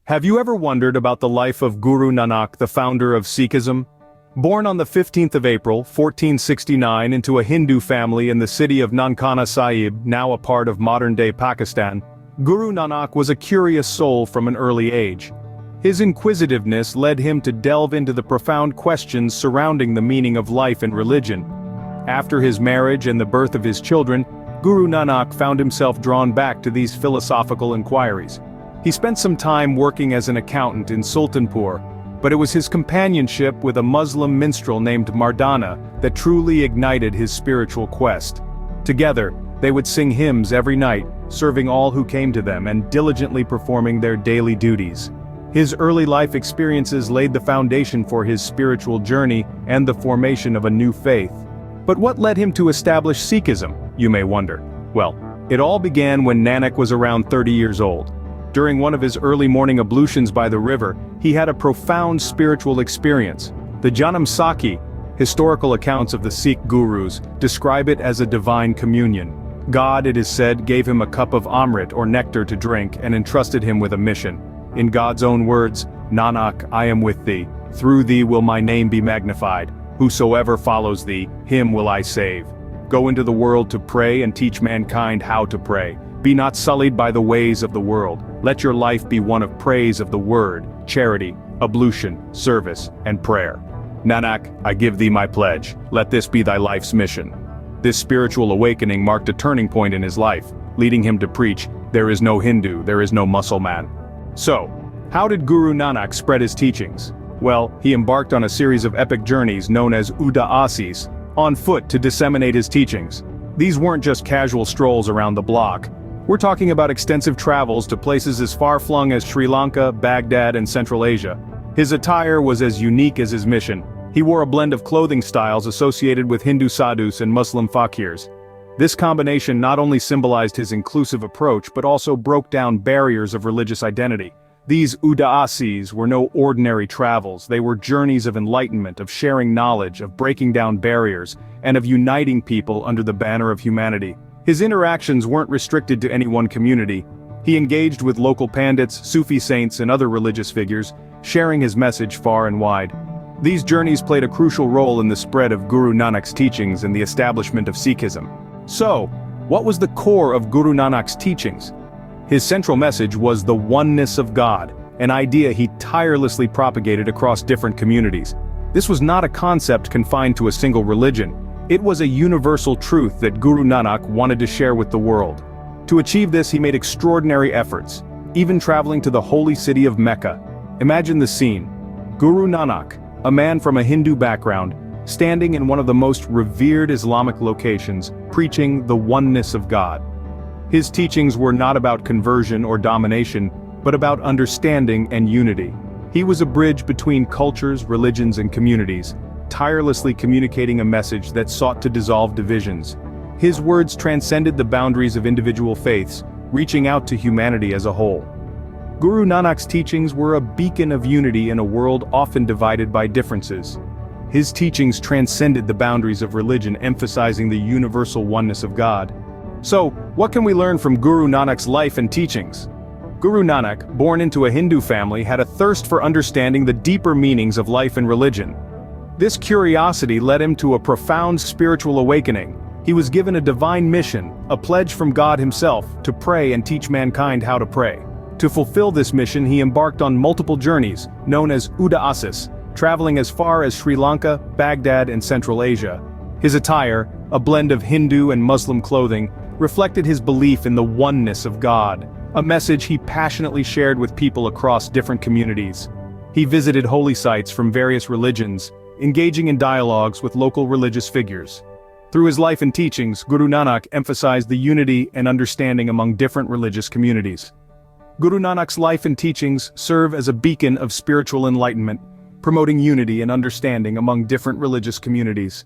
Have you ever wondered about the life of Guru Nanak, the founder of Sikhism? Born on the 15th of April, 1469 into a Hindu family in the city of Nankana Sahib, now a part of modern-day Pakistan, Guru Nanak was a curious soul from an early age. His inquisitiveness led him to delve into the profound questions surrounding the meaning of life and religion. After his marriage and the birth of his children, Guru Nanak found himself drawn back to these philosophical inquiries. He spent some time working as an accountant in Sultanpur, but it was his companionship with a Muslim minstrel named Mardana that truly ignited his spiritual quest. Together, they would sing hymns every night, serving all who came to them and diligently performing their daily duties. His early life experiences laid the foundation for his spiritual journey and the formation of a new faith. But what led him to establish Sikhism, you may wonder? Well, it all began when Nanak was around 30 years old. During one of his early morning ablutions by the river, he had a profound spiritual experience. The Janam Sakhi, historical accounts of the Sikh gurus, describe it as a divine communion. God, it is said, gave him a cup of amrit or nectar to drink and entrusted him with a mission. In God's own words, "Nanak, I am with thee. Through thee will my name be magnified. Whosoever follows thee, him will I save. Go into the world to pray and teach mankind how to pray. Be not sullied by the ways of the world. Let your life be one of praise of the word, charity, ablution, service, and prayer. Nanak, I give thee my pledge. Let this be thy life's mission." This spiritual awakening marked a turning point in his life, leading him to preach, "There is no Hindu, there is no Mussalman." So, how did Guru Nanak spread his teachings? Well, he embarked on a series of epic journeys known as Udaasis, on foot to disseminate his teachings. These weren't just casual strolls around the block. We're talking about extensive travels to places as far-flung as Sri Lanka, Baghdad, and Central Asia. His attire was as unique as his mission. He wore a blend of clothing styles associated with Hindu sadhus and Muslim fakirs. This combination not only symbolized his inclusive approach but also broke down barriers of religious identity. These Udaasis were no ordinary travels. They were journeys of enlightenment, of sharing knowledge, of breaking down barriers, and of uniting people under the banner of humanity. His interactions weren't restricted to any one community. He engaged with local pandits, Sufi saints, and other religious figures, sharing his message far and wide. These journeys played a crucial role in the spread of Guru Nanak's teachings and the establishment of Sikhism. So, what was the core of Guru Nanak's teachings? His central message was the oneness of God, an idea he tirelessly propagated across different communities. This was not a concept confined to a single religion. It was a universal truth that Guru Nanak wanted to share with the world. To achieve this, he made extraordinary efforts, even traveling to the holy city of Mecca. Imagine the scene. Guru Nanak, a man from a Hindu background, standing in one of the most revered Islamic locations, preaching the oneness of God. His teachings were not about conversion or domination, but about understanding and unity. He was a bridge between cultures, religions, and communities, tirelessly communicating a message that sought to dissolve divisions. His words transcended the boundaries of individual faiths, reaching out to humanity as a whole. Guru Nanak's teachings were a beacon of unity in a world often divided by differences. His teachings transcended the boundaries of religion, emphasizing the universal oneness of God. So, what can we learn from Guru Nanak's life and teachings? Guru Nanak, born into a Hindu family, had a thirst for understanding the deeper meanings of life and religion. This curiosity led him to a profound spiritual awakening. He was given a divine mission, a pledge from God himself, to pray and teach mankind how to pray. To fulfill this mission, he embarked on multiple journeys, known as Udaasis, traveling as far as Sri Lanka, Baghdad, and Central Asia. His attire, a blend of Hindu and Muslim clothing, reflected his belief in the oneness of God, a message he passionately shared with people across different communities. He visited holy sites from various religions, engaging in dialogues with local religious figures. Through his life and teachings, Guru Nanak emphasized the unity and understanding among different religious communities. Guru Nanak's life and teachings serve as a beacon of spiritual enlightenment, promoting unity and understanding among different religious communities.